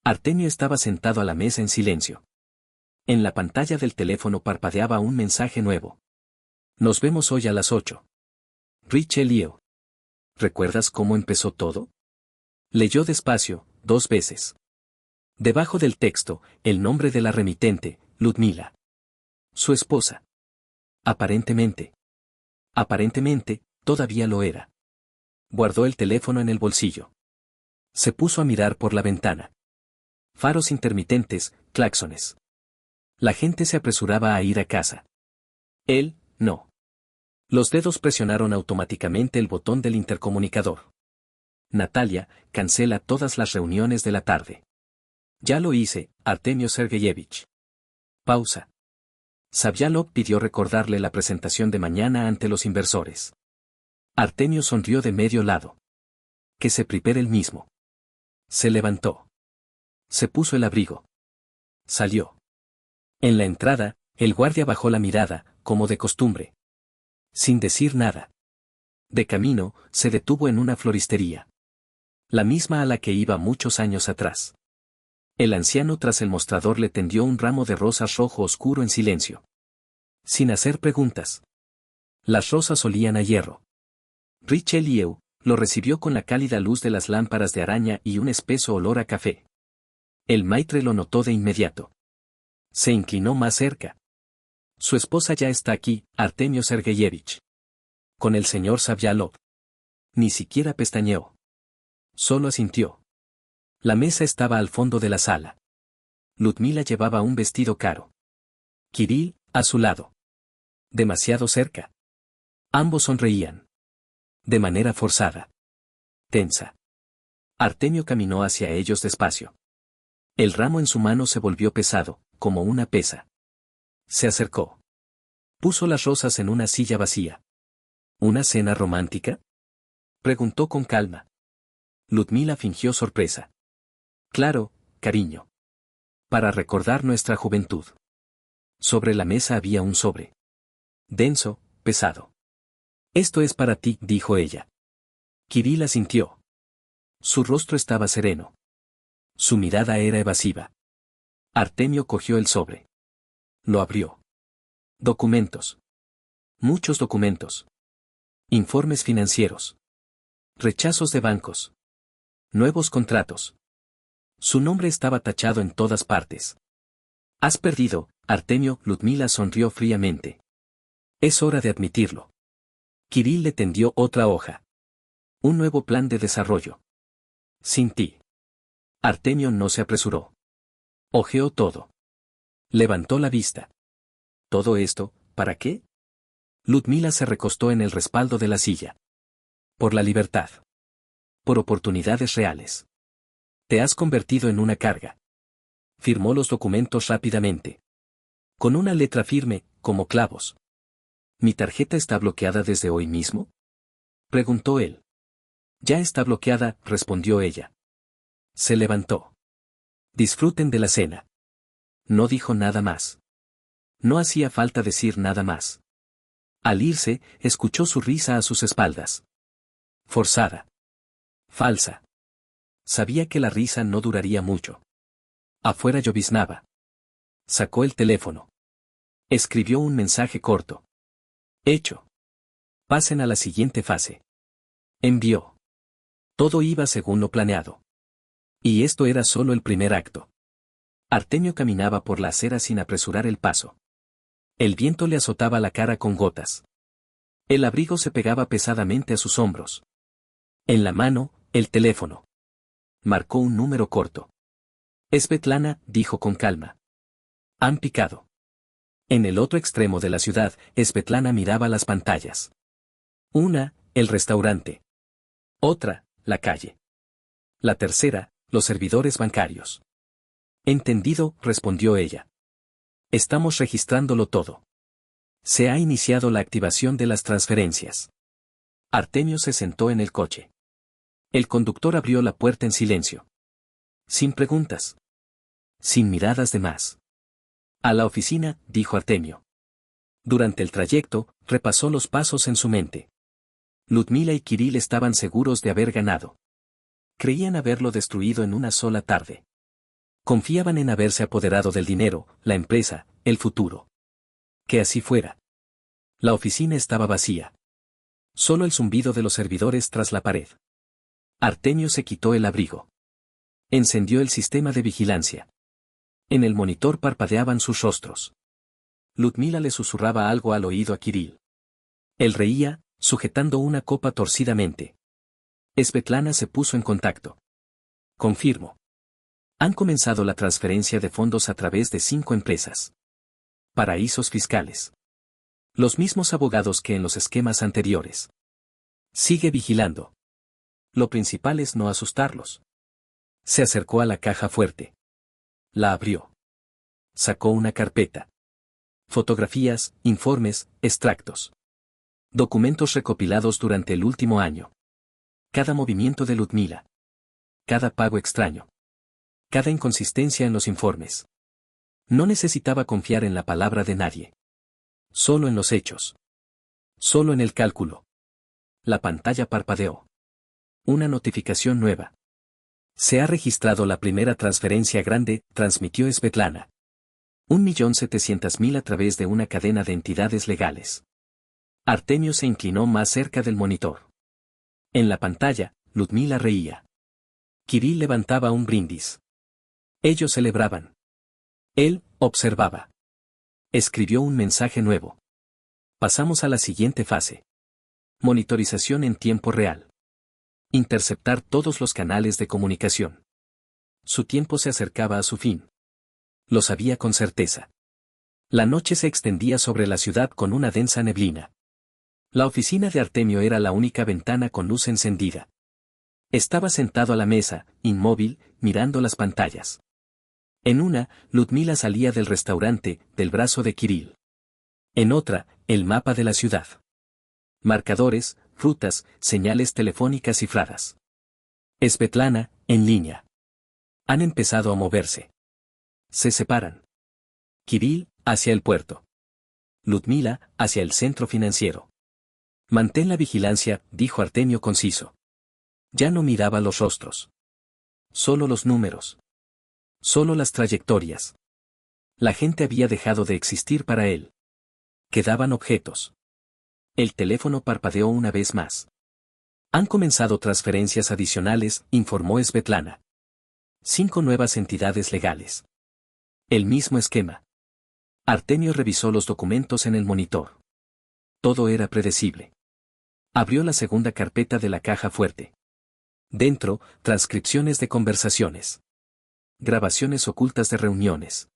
Artemio estaba sentado a la mesa en silencio. En la pantalla del teléfono parpadeaba un mensaje nuevo. Nos vemos hoy a las 8. Richelieu. ¿Recuerdas cómo empezó todo? Leyó despacio, 2 veces. Debajo del texto, el nombre de la remitente, Ludmila. Su esposa. Aparentemente. Aparentemente, todavía lo era. Guardó el teléfono en el bolsillo. Se puso a mirar por la ventana. Faros intermitentes, claxones. La gente se apresuraba a ir a casa. Él, no. Los dedos presionaron automáticamente el botón del intercomunicador. Natalia, cancela todas las reuniones de la tarde. Ya lo hice, Artemio Sergeyevich. Pausa. Savyalov pidió recordarle la presentación de mañana ante los inversores. Artemio sonrió de medio lado. Que se prepare él mismo. Se levantó. Se puso el abrigo. Salió. En la entrada, el guardia bajó la mirada, como de costumbre. Sin decir nada. De camino, se detuvo en una floristería. La misma a la que iba muchos años atrás. El anciano tras el mostrador le tendió un ramo de rosas rojo oscuro en silencio. Sin hacer preguntas. Las rosas olían a hierro. Richelieu lo recibió con la cálida luz de las lámparas de araña y un espeso olor a café. El maitre lo notó de inmediato. Se inclinó más cerca. Su esposa ya está aquí, Artemio Sergeyevich. Con el señor Savyalov. Ni siquiera pestañeó. Solo asintió. La mesa estaba al fondo de la sala. Ludmila llevaba un vestido caro. Kirill, a su lado. Demasiado cerca. Ambos sonreían. De manera forzada. Tensa. Artemio caminó hacia ellos despacio. El ramo en su mano se volvió pesado, como una pesa. Se acercó. Puso las rosas en una silla vacía. ¿Una cena romántica? Preguntó con calma. Ludmila fingió sorpresa. Claro, cariño. Para recordar nuestra juventud. Sobre la mesa había un sobre. Denso, pesado. Esto es para ti, dijo ella. Kirill asintió. Su rostro estaba sereno. Su mirada era evasiva. Artemio cogió el sobre. Lo abrió. Documentos. Muchos documentos. Informes financieros. Rechazos de bancos. Nuevos contratos. Su nombre estaba tachado en todas partes. Has perdido, Artemio. Ludmila sonrió fríamente. Es hora de admitirlo. Kirill le tendió otra hoja. Un nuevo plan de desarrollo. Sin ti. Artemio no se apresuró. Hojeó todo. Levantó la vista. ¿Todo esto, para qué? Ludmila se recostó en el respaldo de la silla. Por la libertad. Por oportunidades reales. Te has convertido en una carga. Firmó los documentos rápidamente. Con una letra firme, como clavos. ¿Mi tarjeta está bloqueada desde hoy mismo? Preguntó él. Ya está bloqueada, respondió ella. Se levantó. Disfruten de la cena. No dijo nada más. No hacía falta decir nada más. Al irse, escuchó su risa a sus espaldas. Forzada. Falsa. Sabía que la risa no duraría mucho. Afuera lloviznaba. Sacó el teléfono. Escribió un mensaje corto. Hecho. Pasen a la siguiente fase. Envió. Todo iba según lo planeado. Y esto era solo el primer acto. Artemio caminaba por la acera sin apresurar el paso. El viento le azotaba la cara con gotas. El abrigo se pegaba pesadamente a sus hombros. En la mano, el teléfono. Marcó un número corto. Svetlana, dijo con calma. Han picado. En el otro extremo de la ciudad, Svetlana miraba las pantallas. Una, el restaurante. Otra, la calle. La tercera, los servidores bancarios. Entendido, respondió ella. Estamos registrándolo todo. Se ha iniciado la activación de las transferencias. Artemio se sentó en el coche. El conductor abrió la puerta en silencio. Sin preguntas. Sin miradas de más. A la oficina, dijo Artemio. Durante el trayecto, repasó los pasos en su mente. Ludmila y Kirill estaban seguros de haber ganado. Creían haberlo destruido en una sola tarde. Confiaban en haberse apoderado del dinero, la empresa, el futuro. Que así fuera. La oficina estaba vacía. Solo el zumbido de los servidores tras la pared. Artemio se quitó el abrigo. Encendió el sistema de vigilancia. En el monitor parpadeaban sus rostros. Ludmila le susurraba algo al oído a Kirill. Él reía, sujetando una copa torcidamente. Svetlana se puso en contacto. Confirmo. Han comenzado la transferencia de fondos a través de 5 empresas. Paraísos fiscales. Los mismos abogados que en los esquemas anteriores. Sigue vigilando. Lo principal es no asustarlos. Se acercó a la caja fuerte. La abrió. Sacó una carpeta. Fotografías, informes, extractos. Documentos recopilados durante el último año. Cada movimiento de Ludmila. Cada pago extraño. Cada inconsistencia en los informes. No necesitaba confiar en la palabra de nadie. Solo en los hechos. Solo en el cálculo. La pantalla parpadeó. Una notificación nueva. Se ha registrado la primera transferencia grande, transmitió Svetlana. 1.700.000 a través de una cadena de entidades legales. Artemio se inclinó más cerca del monitor. En la pantalla, Ludmila reía. Kirill levantaba un brindis. Ellos celebraban. Él observaba. Escribió un mensaje nuevo. Pasamos a la siguiente fase. Monitorización en tiempo real. Interceptar todos los canales de comunicación. Su tiempo se acercaba a su fin. Lo sabía con certeza. La noche se extendía sobre la ciudad con una densa neblina. La oficina de Artemio era la única ventana con luz encendida. Estaba sentado a la mesa, inmóvil, mirando las pantallas. En una, Ludmila salía del restaurante, del brazo de Kirill. En otra, el mapa de la ciudad. Marcadores, rutas, señales telefónicas cifradas. Svetlana, en línea. Han empezado a moverse. Se separan. Kirill, hacia el puerto. Ludmila, hacia el centro financiero. Mantén la vigilancia, dijo Artemio conciso. Ya no miraba los rostros. Solo los números. Solo las trayectorias. La gente había dejado de existir para él. Quedaban objetos. El teléfono parpadeó una vez más. Han comenzado transferencias adicionales, informó Svetlana. 5 nuevas entidades legales. El mismo esquema. Artemio revisó los documentos en el monitor. Todo era predecible. Abrió la segunda carpeta de la caja fuerte. Dentro, transcripciones de conversaciones. Grabaciones ocultas de reuniones.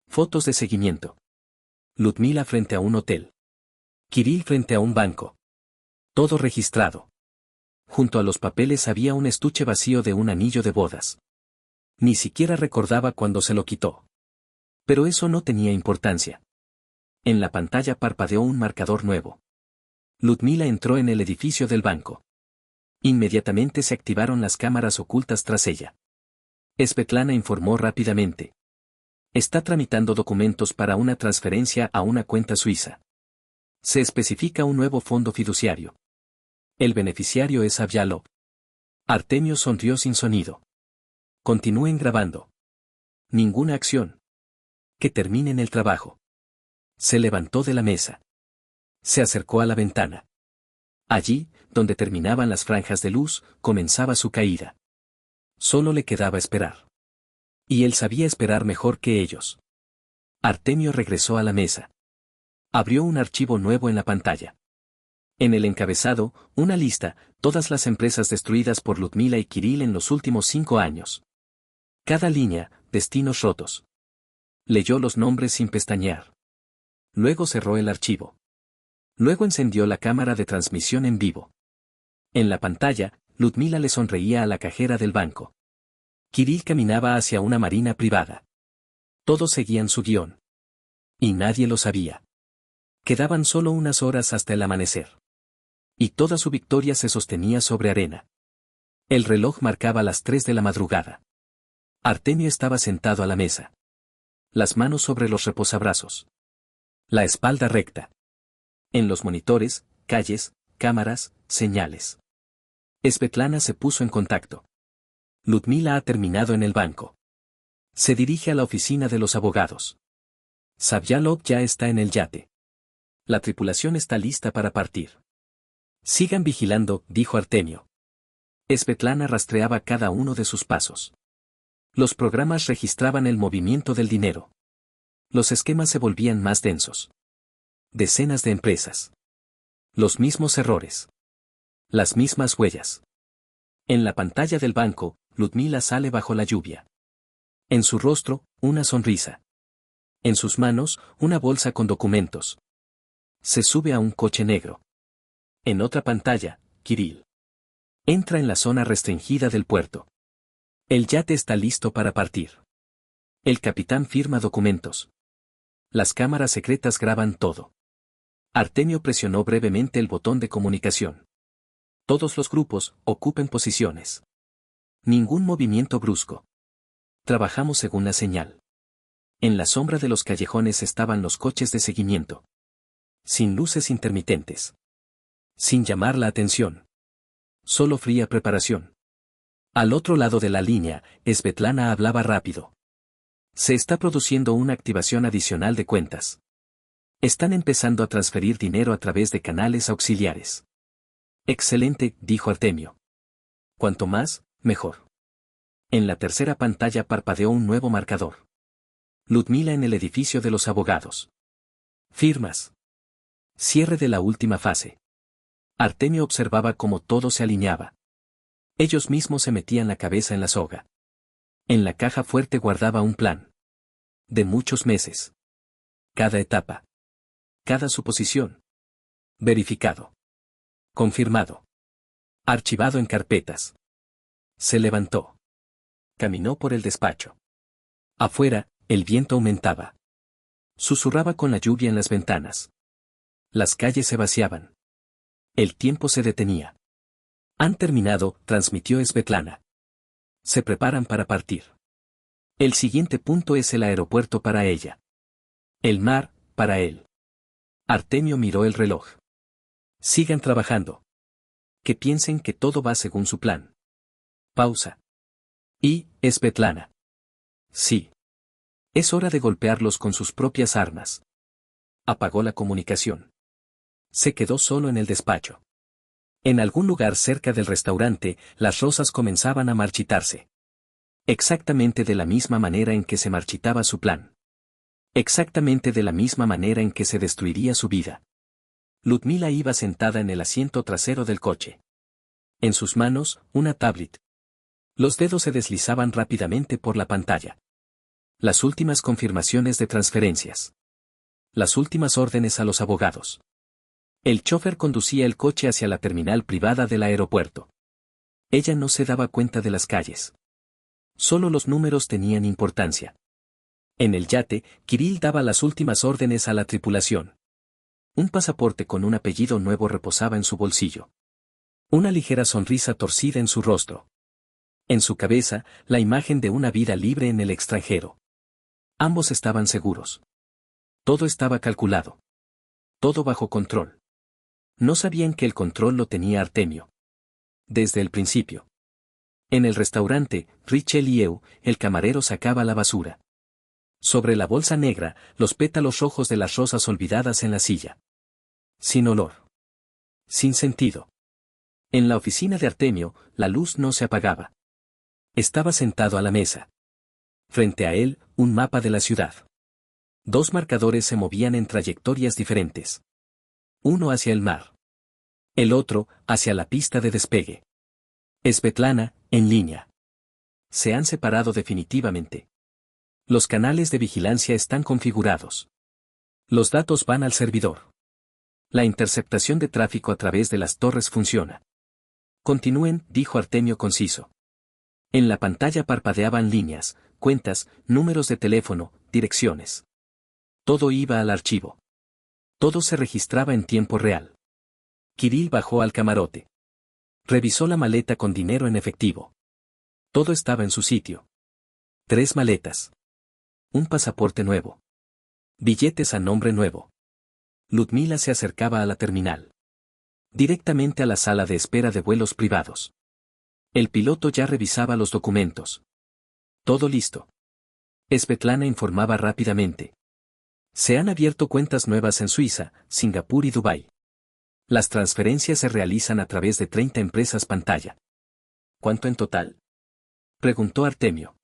Fotos de seguimiento. Ludmila frente a un hotel. Kirill frente a un banco. Todo registrado. Junto a los papeles había un estuche vacío de un anillo de bodas. Ni siquiera recordaba cuándo se lo quitó. Pero eso no tenía importancia. En la pantalla parpadeó un marcador nuevo. Ludmila entró en el edificio del banco. Inmediatamente se activaron las cámaras ocultas tras ella. Svetlana informó rápidamente. Está tramitando documentos para una transferencia a una cuenta suiza. Se especifica un nuevo fondo fiduciario. El beneficiario es Avyalov. Artemio sonrió sin sonido. Continúen grabando. Ninguna acción. Que terminen el trabajo. Se levantó de la mesa. Se acercó a la ventana. Allí, donde terminaban las franjas de luz, comenzaba su caída. Solo le quedaba esperar. Y él sabía esperar mejor que ellos. Artemio regresó a la mesa. Abrió un archivo nuevo en la pantalla. En el encabezado, una lista, todas las empresas destruidas por Ludmila y Kirill en los últimos 5 años. Cada línea, destinos rotos. Leyó los nombres sin pestañear. Luego cerró el archivo. Luego encendió la cámara de transmisión en vivo. En la pantalla, Ludmila le sonreía a la cajera del banco. Kirill caminaba hacia una marina privada. Todos seguían su guión. Y nadie lo sabía. Quedaban solo unas horas hasta el amanecer. Y toda su victoria se sostenía sobre arena. El reloj marcaba las 3 de la madrugada. Artemio estaba sentado a la mesa. Las manos sobre los reposabrazos. La espalda recta. En los monitores, calles, cámaras, señales. Svetlana se puso en contacto. Ludmila ha terminado en el banco. Se dirige a la oficina de los abogados. Savjalov ya está en el yate. La tripulación está lista para partir. Sigan vigilando, dijo Artemio. Svetlana rastreaba cada uno de sus pasos. Los programas registraban el movimiento del dinero. Los esquemas se volvían más densos. Decenas de empresas. Los mismos errores. Las mismas huellas. En la pantalla del banco, Ludmila sale bajo la lluvia. En su rostro, una sonrisa. En sus manos, una bolsa con documentos. Se sube a un coche negro. En otra pantalla, Kirill. Entra en la zona restringida del puerto. El yate está listo para partir. El capitán firma documentos. Las cámaras secretas graban todo. Artemio presionó brevemente el botón de comunicación. Todos los grupos, ocupen posiciones. Ningún movimiento brusco. Trabajamos según la señal. En la sombra de los callejones estaban los coches de seguimiento. Sin luces intermitentes. Sin llamar la atención. Solo fría preparación. Al otro lado de la línea, Svetlana hablaba rápido. Se está produciendo una activación adicional de cuentas. Están empezando a transferir dinero a través de canales auxiliares. Excelente, dijo Artemio. Cuanto más, mejor. En la tercera pantalla parpadeó un nuevo marcador. Ludmila en el edificio de los abogados. Firmas. Cierre de la última fase. Artemio observaba cómo todo se alineaba. Ellos mismos se metían la cabeza en la soga. En la caja fuerte guardaba un plan. De muchos meses. Cada etapa. Cada suposición. Verificado. Confirmado. Archivado en carpetas. Se levantó. Caminó por el despacho. Afuera, el viento aumentaba. Susurraba con la lluvia en las ventanas. Las calles se vaciaban. El tiempo se detenía. Han terminado, transmitió Svetlana. Se preparan para partir. El siguiente punto es el aeropuerto para ella. El mar, para él. Artemio miró el reloj. Sigan trabajando. Que piensen que todo va según su plan. Pausa. Y, Svetlana. Sí. Es hora de golpearlos con sus propias armas. Apagó la comunicación. Se quedó solo en el despacho. En algún lugar cerca del restaurante, las rosas comenzaban a marchitarse. Exactamente de la misma manera en que se marchitaba su plan. Exactamente de la misma manera en que se destruiría su vida. Ludmila iba sentada en el asiento trasero del coche. En sus manos, una tablet. Los dedos se deslizaban rápidamente por la pantalla. Las últimas confirmaciones de transferencias. Las últimas órdenes a los abogados. El chofer conducía el coche hacia la terminal privada del aeropuerto. Ella no se daba cuenta de las calles. Solo los números tenían importancia. En el yate, Kirill daba las últimas órdenes a la tripulación. Un pasaporte con un apellido nuevo reposaba en su bolsillo. Una ligera sonrisa torcida en su rostro. En su cabeza, la imagen de una vida libre en el extranjero. Ambos estaban seguros. Todo estaba calculado. Todo bajo control. No sabían que el control lo tenía Artemio. Desde el principio. En el restaurante, Richelieu, el camarero sacaba la basura. Sobre la bolsa negra, los pétalos rojos de las rosas olvidadas en la silla. Sin olor. Sin sentido. En la oficina de Artemio, la luz no se apagaba. Estaba sentado a la mesa. Frente a él, un mapa de la ciudad. Dos marcadores se movían en trayectorias diferentes. Uno hacia el mar. El otro, hacia la pista de despegue. Svetlana, en línea. Se han separado definitivamente. Los canales de vigilancia están configurados. Los datos van al servidor. La interceptación de tráfico a través de las torres funciona. Continúen, dijo Artemio conciso. En la pantalla parpadeaban líneas, cuentas, números de teléfono, direcciones. Todo iba al archivo. Todo se registraba en tiempo real. Kirill bajó al camarote. Revisó la maleta con dinero en efectivo. Todo estaba en su sitio. 3 maletas. Un pasaporte nuevo. Billetes a nombre nuevo. Ludmila se acercaba a la terminal. Directamente a la sala de espera de vuelos privados. El piloto ya revisaba los documentos. Todo listo. Svetlana informaba rápidamente. Se han abierto cuentas nuevas en Suiza, Singapur y Dubái. Las transferencias se realizan a través de 30 empresas pantalla. ¿Cuánto en total?, preguntó Artemio.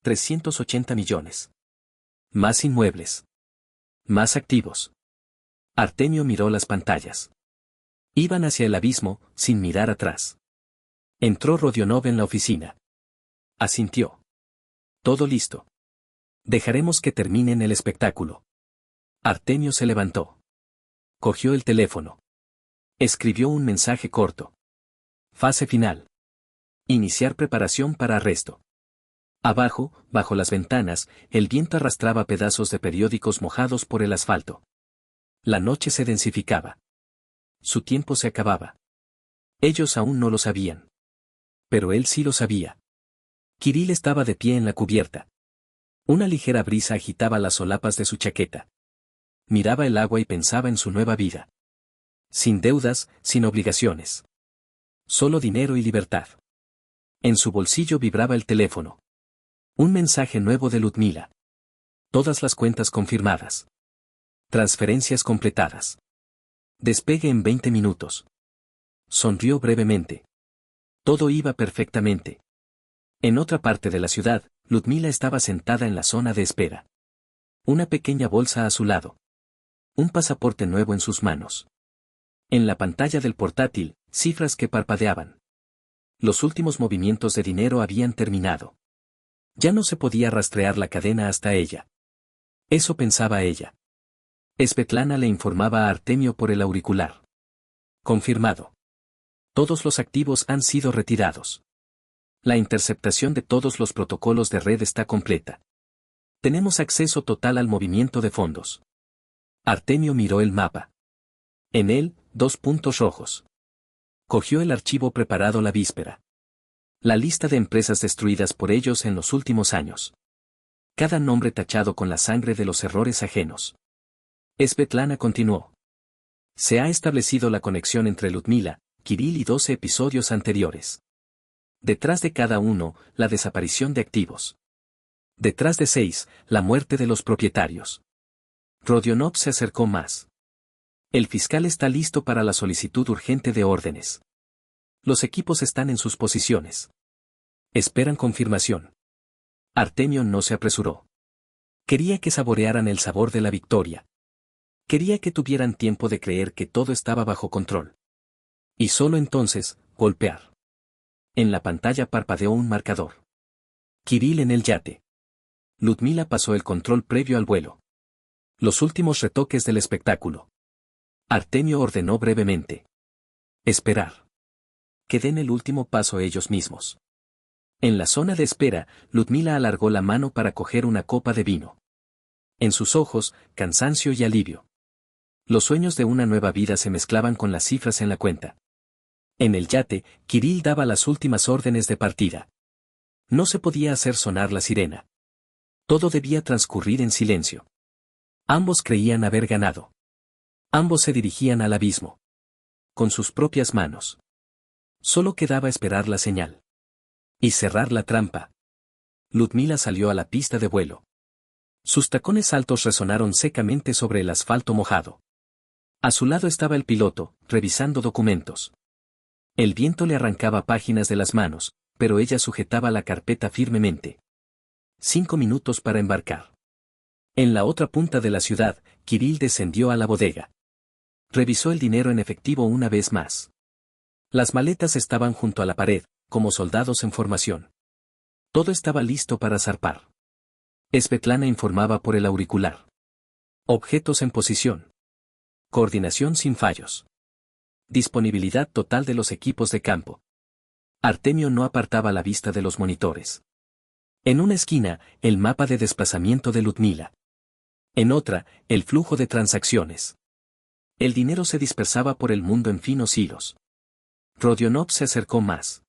380 millones. Más inmuebles. Más activos. Artemio miró las pantallas. Iban hacia el abismo, sin mirar atrás. Entró Rodionov en la oficina. Asintió. Todo listo. Dejaremos que terminen el espectáculo. Artemio se levantó. Cogió el teléfono. Escribió un mensaje corto. Fase final. Iniciar preparación para arresto. Abajo, bajo las ventanas, el viento arrastraba pedazos de periódicos mojados por el asfalto. La noche se densificaba. Su tiempo se acababa. Ellos aún no lo sabían. Pero él sí lo sabía. Kirill estaba de pie en la cubierta. Una ligera brisa agitaba las solapas de su chaqueta. Miraba el agua y pensaba en su nueva vida. Sin deudas, sin obligaciones. Solo dinero y libertad. En su bolsillo vibraba el teléfono. Un mensaje nuevo de Ludmila. Todas las cuentas confirmadas. Transferencias completadas. Despegue en 20 minutos. Sonrió brevemente. Todo iba perfectamente. En otra parte de la ciudad, Ludmila estaba sentada en la zona de espera. Una pequeña bolsa a su lado. Un pasaporte nuevo en sus manos. En la pantalla del portátil, cifras que parpadeaban. Los últimos movimientos de dinero habían terminado. Ya no se podía rastrear la cadena hasta ella. Eso pensaba ella. Svetlana le informaba a Artemio por el auricular. Confirmado. Todos los activos han sido retirados. La interceptación de todos los protocolos de red está completa. Tenemos acceso total al movimiento de fondos. Artemio miró el mapa. En él, 2 puntos rojos. Cogió el archivo preparado la víspera. La lista de empresas destruidas por ellos en los últimos años. Cada nombre tachado con la sangre de los errores ajenos. Svetlana continuó. Se ha establecido la conexión entre Ludmila, Kirill y 12 episodios anteriores. Detrás de cada uno, la desaparición de activos. Detrás de 6, la muerte de los propietarios. Rodionov se acercó más. El fiscal está listo para la solicitud urgente de órdenes. Los equipos están en sus posiciones. Esperan confirmación. Artemio no se apresuró. Quería que saborearan el sabor de la victoria. Quería que tuvieran tiempo de creer que todo estaba bajo control. Y solo entonces, golpear. En la pantalla parpadeó un marcador. Kirill en el yate. Ludmila pasó el control previo al vuelo. Los últimos retoques del espectáculo. Artemio ordenó brevemente. Esperar. Que den el último paso ellos mismos. En la zona de espera, Ludmila alargó la mano para coger una copa de vino. En sus ojos, cansancio y alivio. Los sueños de una nueva vida se mezclaban con las cifras en la cuenta. En el yate, Kirill daba las últimas órdenes de partida. No se podía hacer sonar la sirena. Todo debía transcurrir en silencio. Ambos creían haber ganado. Ambos se dirigían al abismo. Con sus propias manos. Solo quedaba esperar la señal. Y cerrar la trampa. Ludmila salió a la pista de vuelo. Sus tacones altos resonaron secamente sobre el asfalto mojado. A su lado estaba el piloto, revisando documentos. El viento le arrancaba páginas de las manos, pero ella sujetaba la carpeta firmemente. 5 minutos para embarcar. En la otra punta de la ciudad, Kirill descendió a la bodega. Revisó el dinero en efectivo una vez más. Las maletas estaban junto a la pared, como soldados en formación. Todo estaba listo para zarpar. Svetlana informaba por el auricular. Objetos en posición. Coordinación sin fallos. Disponibilidad total de los equipos de campo. Artemio no apartaba la vista de los monitores. En una esquina, el mapa de desplazamiento de Ludmila. En otra, el flujo de transacciones. El dinero se dispersaba por el mundo en finos hilos. Rodionov se acercó más.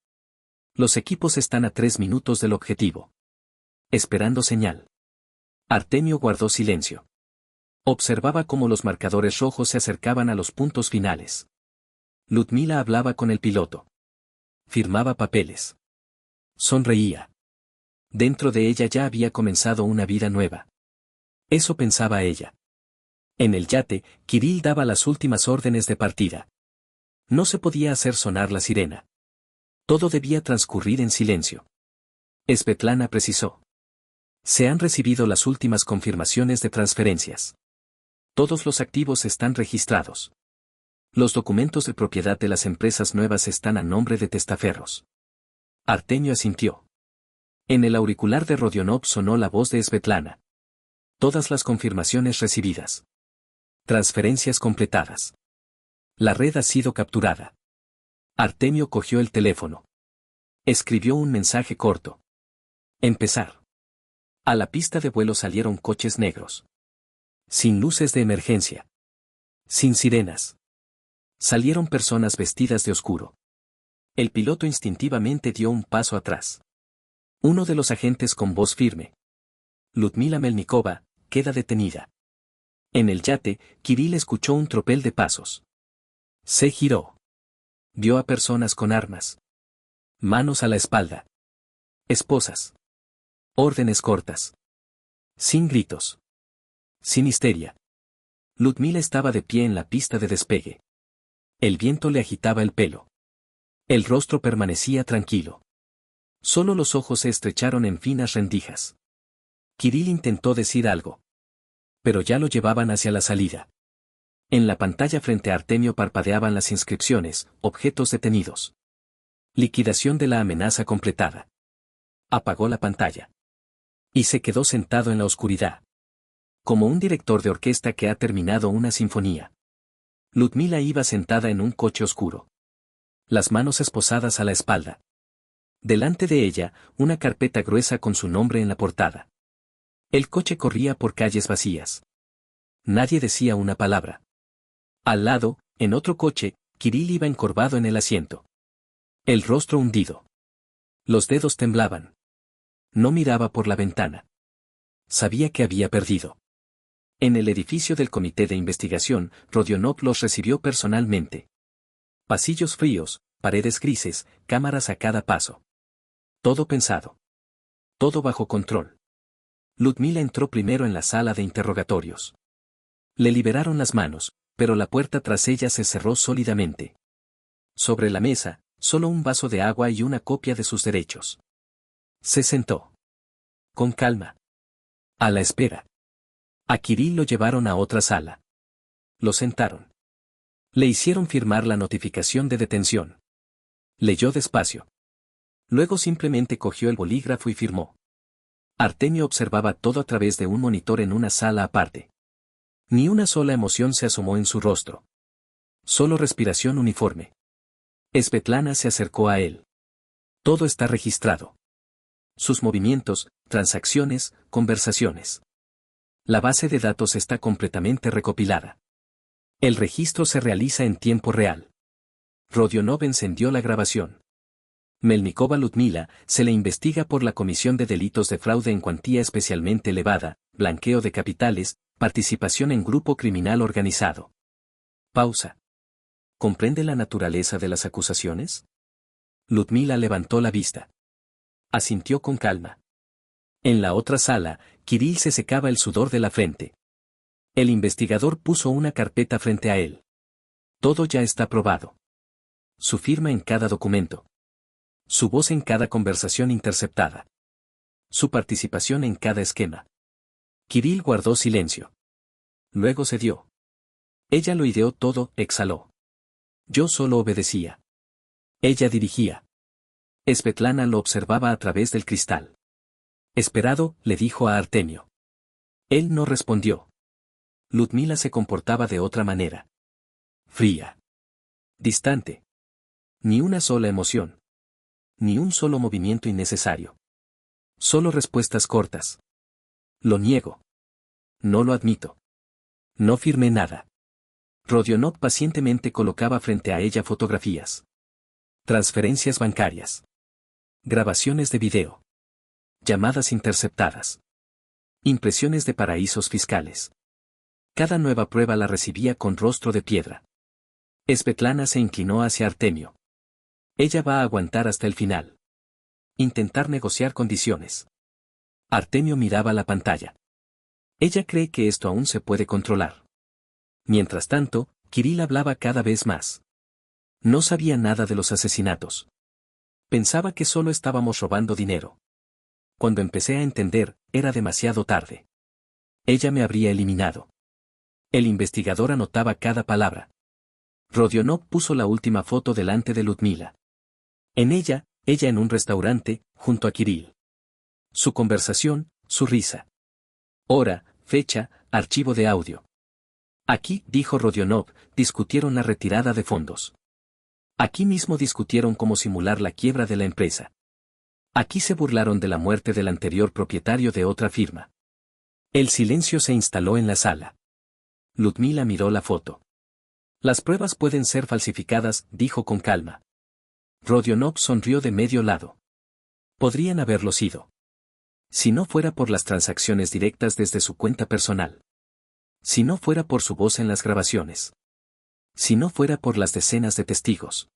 Los equipos están a 3 minutos del objetivo. Esperando señal. Artemio guardó silencio. Observaba cómo los marcadores rojos se acercaban a los puntos finales. Ludmila hablaba con el piloto. Firmaba papeles. Sonreía. Dentro de ella ya había comenzado una vida nueva. Eso pensaba ella. En el yate, Kirill daba las últimas órdenes de partida. No se podía hacer sonar la sirena. Todo debía transcurrir en silencio. Svetlana precisó. Se han recibido las últimas confirmaciones de transferencias. Todos los activos están registrados. Los documentos de propiedad de las empresas nuevas están a nombre de testaferros. Artemio asintió. En el auricular de Rodionov sonó la voz de Svetlana. Todas las confirmaciones recibidas. Transferencias completadas. La red ha sido capturada. Artemio cogió el teléfono. Escribió un mensaje corto. Empezar. A la pista de vuelo salieron coches negros. Sin luces de emergencia. Sin sirenas. Salieron personas vestidas de oscuro. El piloto instintivamente dio un paso atrás. Uno de los agentes con voz firme. Ludmila Melnikova, queda detenida. En el yate, Kirill escuchó un tropel de pasos. Se giró. Vio a personas con armas. Manos a la espalda. Esposas. Órdenes cortas. Sin gritos. Sin histeria. Ludmila estaba de pie en la pista de despegue. El viento le agitaba el pelo. El rostro permanecía tranquilo. Solo los ojos se estrecharon en finas rendijas. Kirill intentó decir algo. Pero ya lo llevaban hacia la salida. En la pantalla frente a Artemio parpadeaban las inscripciones, objetos detenidos. Liquidación de la amenaza completada. Apagó la pantalla. Y se quedó sentado en la oscuridad. Como un director de orquesta que ha terminado una sinfonía. Ludmila iba sentada en un coche oscuro. Las manos esposadas a la espalda. Delante de ella, una carpeta gruesa con su nombre en la portada. El coche corría por calles vacías. Nadie decía una palabra. Al lado, en otro coche, Kirill iba encorvado en el asiento. El rostro hundido. Los dedos temblaban. No miraba por la ventana. Sabía que había perdido. En el edificio del comité de investigación, Rodionov los recibió personalmente. Pasillos fríos, paredes grises, cámaras a cada paso. Todo pensado. Todo bajo control. Ludmila entró primero en la sala de interrogatorios. Le liberaron las manos, pero la puerta tras ella se cerró sólidamente. Sobre la mesa, solo un vaso de agua y una copia de sus derechos. Se sentó. Con calma. A la espera. A Kirill lo llevaron a otra sala. Lo sentaron. Le hicieron firmar la notificación de detención. Leyó despacio. Luego simplemente cogió el bolígrafo y firmó. Artemio observaba todo a través de un monitor en una sala aparte. Ni una sola emoción se asomó en su rostro. Solo respiración uniforme. Svetlana se acercó a él. Todo está registrado. Sus movimientos, transacciones, conversaciones. La base de datos está completamente recopilada. El registro se realiza en tiempo real. Rodionov encendió la grabación. Melnikova Ludmila, se le investiga por la comisión de delitos de fraude en cuantía especialmente elevada, blanqueo de capitales, participación en grupo criminal organizado. Pausa. ¿Comprende la naturaleza de las acusaciones? Ludmila levantó la vista. Asintió con calma. En la otra sala, Kirill se secaba el sudor de la frente. El investigador puso una carpeta frente a él. Todo ya está probado. Su firma en cada documento. Su voz en cada conversación interceptada. Su participación en cada esquema. Kirill guardó silencio. Luego cedió. Ella lo ideó todo, exhaló. Yo solo obedecía. Ella dirigía. Svetlana lo observaba a través del cristal. Esperado, le dijo a Artemio. Él no respondió. Ludmila se comportaba de otra manera. Fría. Distante. Ni una sola emoción. Ni un solo movimiento innecesario. Solo respuestas cortas. Lo niego. No lo admito. No firmé nada. Rodionov pacientemente colocaba frente a ella fotografías. Transferencias bancarias. Grabaciones de video. Llamadas interceptadas. Impresiones de paraísos fiscales. Cada nueva prueba la recibía con rostro de piedra. Svetlana se inclinó hacia Artemio. Ella va a aguantar hasta el final. Intentar negociar condiciones. Artemio miraba la pantalla. Ella cree que esto aún se puede controlar. Mientras tanto, Kirill hablaba cada vez más. No sabía nada de los asesinatos. Pensaba que solo estábamos robando dinero. Cuando empecé a entender, era demasiado tarde. Ella me habría eliminado. El investigador anotaba cada palabra. Rodionov puso la última foto delante de Ludmila. En ella en un restaurante, junto a Kirill. Su conversación, su risa. Hora, fecha, archivo de audio. Aquí, dijo Rodionov, discutieron la retirada de fondos. Aquí mismo discutieron cómo simular la quiebra de la empresa. Aquí se burlaron de la muerte del anterior propietario de otra firma. El silencio se instaló en la sala. Ludmila miró la foto. Las pruebas pueden ser falsificadas, dijo con calma. Rodionov sonrió de medio lado. Podrían haberlo sido. Si no fuera por las transacciones directas desde su cuenta personal. Si no fuera por su voz en las grabaciones. Si no fuera por las decenas de testigos.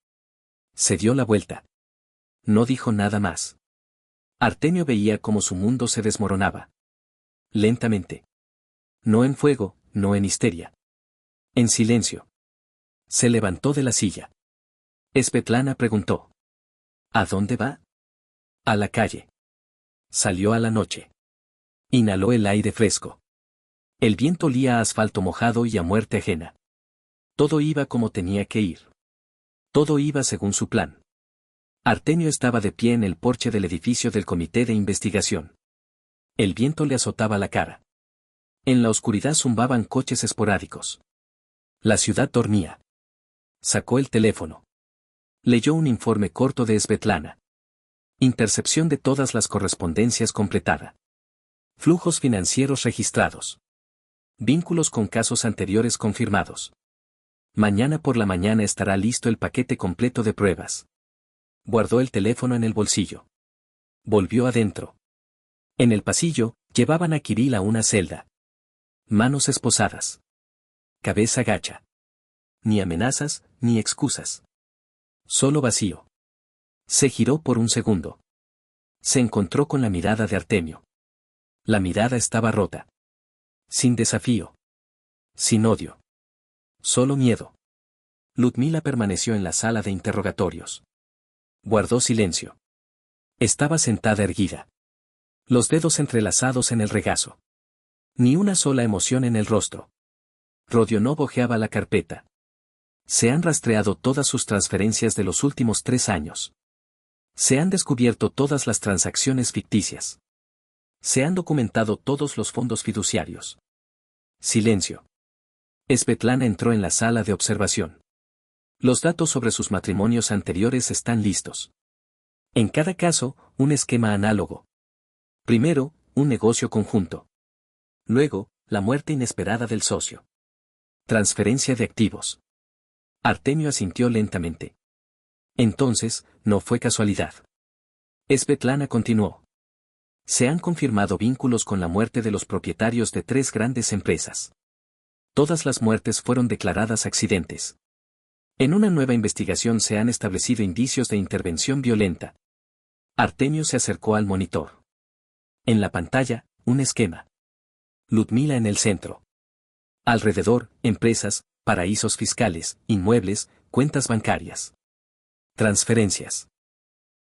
Se dio la vuelta. No dijo nada más. Artemio veía cómo su mundo se desmoronaba. Lentamente. No en fuego, no en histeria. En silencio. Se levantó de la silla. Svetlana preguntó. ¿A dónde va? A la calle. Salió a la noche. Inhaló el aire fresco. El viento olía a asfalto mojado y a muerte ajena. Todo iba como tenía que ir. Todo iba según su plan. Artemio estaba de pie en el porche del edificio del comité de investigación. El viento le azotaba la cara. En la oscuridad zumbaban coches esporádicos. La ciudad dormía. Sacó el teléfono. Leyó un informe corto de Svetlana. Intercepción de todas las correspondencias completada. Flujos financieros registrados. Vínculos con casos anteriores confirmados. Mañana por la mañana estará listo el paquete completo de pruebas. Guardó el teléfono en el bolsillo. Volvió adentro. En el pasillo, llevaban a Kirill a una celda. Manos esposadas. Cabeza gacha. Ni amenazas, ni excusas. Solo vacío. Se giró por un segundo. Se encontró con la mirada de Artemio. La mirada estaba rota. Sin desafío. Sin odio. Solo miedo. Ludmila permaneció en la sala de interrogatorios. Guardó silencio. Estaba sentada erguida. Los dedos entrelazados en el regazo. Ni una sola emoción en el rostro. Rodionov hojeaba la carpeta. Se han rastreado todas sus transferencias de los últimos 3 años. Se han descubierto todas las transacciones ficticias. Se han documentado todos los fondos fiduciarios. Silencio. Svetlana entró en la sala de observación. Los datos sobre sus matrimonios anteriores están listos. En cada caso, un esquema análogo. Primero, un negocio conjunto. Luego, la muerte inesperada del socio. Transferencia de activos. Artemio asintió lentamente. Entonces, no fue casualidad. Svetlana continuó. Se han confirmado vínculos con la muerte de los propietarios de 3 grandes empresas. Todas las muertes fueron declaradas accidentes. En una nueva investigación se han establecido indicios de intervención violenta. Artemio se acercó al monitor. En la pantalla, un esquema. Ludmila en el centro. Alrededor, empresas, paraísos fiscales, inmuebles, cuentas bancarias. Transferencias.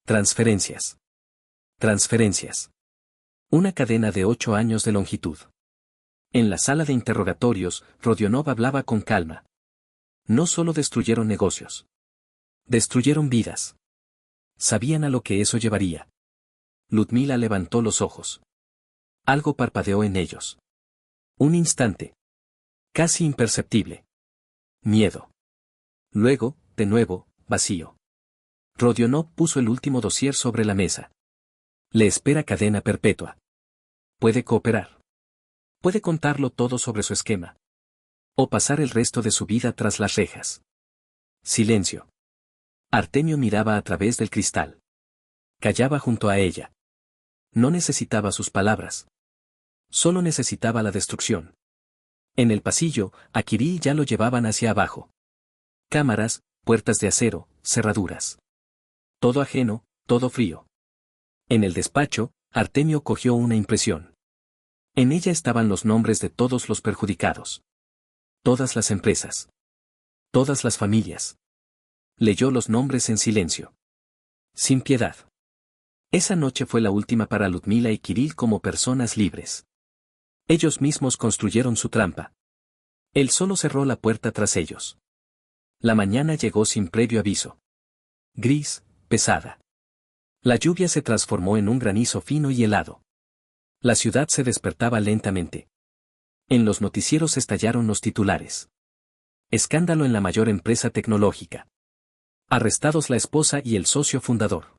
Transferencias. Transferencias. Una cadena de 8 años de longitud. En la sala de interrogatorios, Rodionov hablaba con calma. No solo destruyeron negocios. Destruyeron vidas. Sabían a lo que eso llevaría. Ludmila levantó los ojos. Algo parpadeó en ellos. Un instante. Casi imperceptible. Miedo. Luego, de nuevo, vacío. Rodionov puso el último dossier sobre la mesa. Le espera cadena perpetua. Puede cooperar. Puede contarlo todo sobre su esquema. O pasar el resto de su vida tras las rejas. Silencio. Artemio miraba a través del cristal. Callaba junto a ella. No necesitaba sus palabras. Solo necesitaba la destrucción. En el pasillo, a Kirill ya lo llevaban hacia abajo. Cámaras, puertas de acero, cerraduras. Todo ajeno, todo frío. En el despacho, Artemio cogió una impresión. En ella estaban los nombres de todos los perjudicados. Todas las empresas. Todas las familias. Leyó los nombres en silencio. Sin piedad. Esa noche fue la última para Ludmila y Kirill como personas libres. Ellos mismos construyeron su trampa. Él solo cerró la puerta tras ellos. La mañana llegó sin previo aviso. Gris, pesada. La lluvia se transformó en un granizo fino y helado. La ciudad se despertaba lentamente. En los noticieros estallaron los titulares. Escándalo en la mayor empresa tecnológica. Arrestados la esposa y el socio fundador.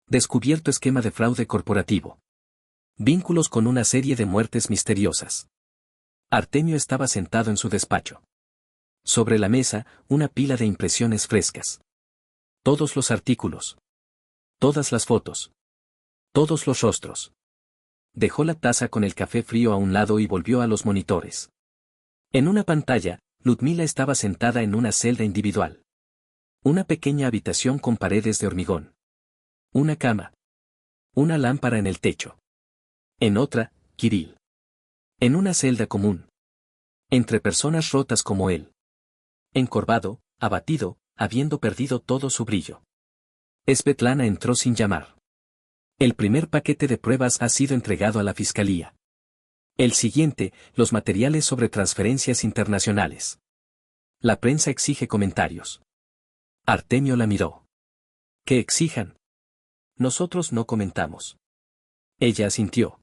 Descubierto esquema de fraude corporativo. Vínculos con una serie de muertes misteriosas. Artemio estaba sentado en su despacho. Sobre la mesa, una pila de impresiones frescas. Todos los artículos. Todas las fotos. Todos los rostros. Dejó la taza con el café frío a un lado y volvió a los monitores. En una pantalla, Ludmila estaba sentada en una celda individual. Una pequeña habitación con paredes de hormigón. Una cama. Una lámpara en el techo. En otra, Kirill. En una celda común. Entre personas rotas como él. Encorvado, abatido, habiendo perdido todo su brillo. Svetlana entró sin llamar. El primer paquete de pruebas ha sido entregado a la fiscalía. El siguiente, los materiales sobre transferencias internacionales. La prensa exige comentarios. Artemio la miró. Que exijan. Nosotros no comentamos. Ella asintió.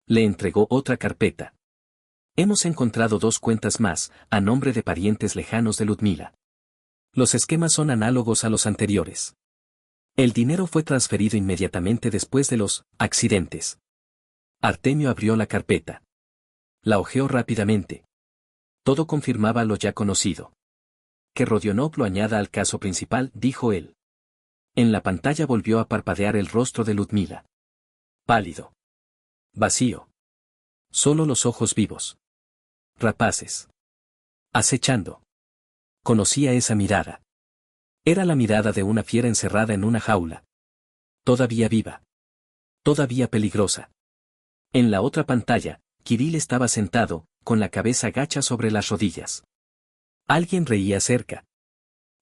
Le entregó otra carpeta. Hemos encontrado 2 cuentas más, a nombre de parientes lejanos de Ludmila. Los esquemas son análogos a los anteriores. El dinero fue transferido inmediatamente después de los accidentes. Artemio abrió la carpeta. La hojeó rápidamente. Todo confirmaba lo ya conocido. Que Rodionov lo añada al caso principal, dijo él. En la pantalla volvió a parpadear el rostro de Ludmila. Pálido. Vacío. Solo los ojos vivos. Rapaces. Acechando. Conocía esa mirada. Era la mirada de una fiera encerrada en una jaula. Todavía viva. Todavía peligrosa. En la otra pantalla, Kirill estaba sentado, con la cabeza gacha sobre las rodillas. Alguien reía cerca.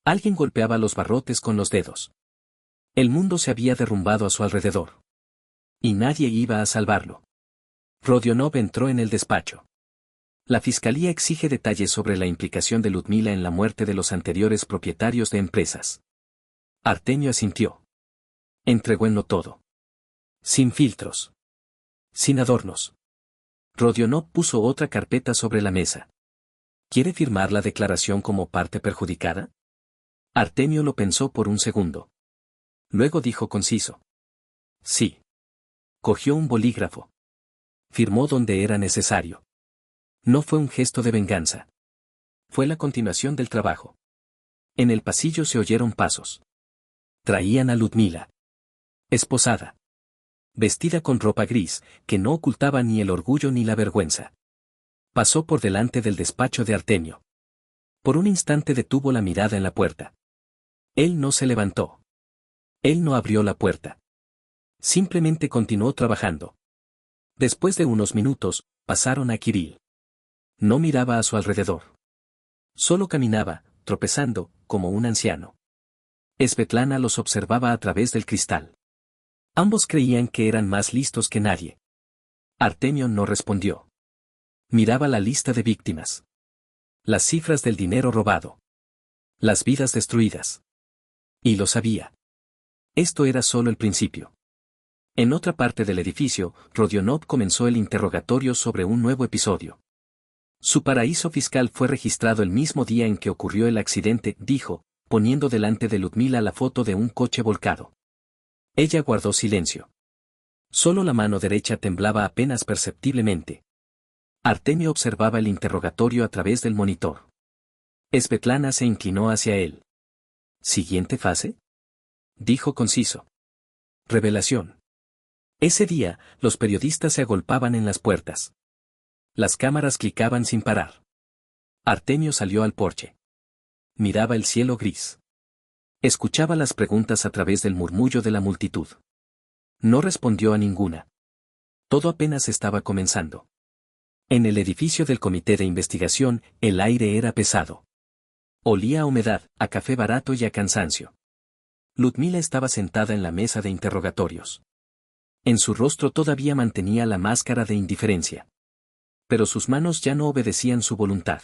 Alguien golpeaba los barrotes con los dedos. El mundo se había derrumbado a su alrededor. Y nadie iba a salvarlo. Rodionov entró en el despacho. La fiscalía exige detalles sobre la implicación de Ludmila en la muerte de los anteriores propietarios de empresas. Artemio asintió. Entrególo todo. Sin filtros. Sin adornos. Rodionov puso otra carpeta sobre la mesa. ¿Quiere firmar la declaración como parte perjudicada? Artemio lo pensó por un segundo. Luego dijo conciso. Sí. Cogió un bolígrafo. Firmó donde era necesario. No fue un gesto de venganza. Fue la continuación del trabajo. En el pasillo se oyeron pasos. Traían a Ludmila. Esposada. Vestida con ropa gris, que no ocultaba ni el orgullo ni la vergüenza. Pasó por delante del despacho de Artemio. Por un instante detuvo la mirada en la puerta. Él no se levantó. Él no abrió la puerta. Simplemente continuó trabajando. Después de unos minutos, pasaron a Kirill. No miraba a su alrededor. Solo caminaba, tropezando, como un anciano. Svetlana los observaba a través del cristal. Ambos creían que eran más listos que nadie. Artemio no respondió. Miraba la lista de víctimas. Las cifras del dinero robado. Las vidas destruidas. Y lo sabía. Esto era solo el principio. En otra parte del edificio, Rodionov comenzó el interrogatorio sobre un nuevo episodio. Su paraíso fiscal fue registrado el mismo día en que ocurrió el accidente, dijo, poniendo delante de Ludmila la foto de un coche volcado. Ella guardó silencio. Solo la mano derecha temblaba apenas perceptiblemente. Artemio observaba el interrogatorio a través del monitor. Svetlana se inclinó hacia él. ¿Siguiente fase? Dijo conciso. Revelación. Ese día, los periodistas se agolpaban en las puertas. Las cámaras clicaban sin parar. Artemio salió al porche. Miraba el cielo gris. Escuchaba las preguntas a través del murmullo de la multitud. No respondió a ninguna. Todo apenas estaba comenzando. En el edificio del comité de investigación, el aire era pesado. Olía a humedad, a café barato y a cansancio. Ludmila estaba sentada en la mesa de interrogatorios. En su rostro todavía mantenía la máscara de indiferencia. Pero sus manos ya no obedecían su voluntad.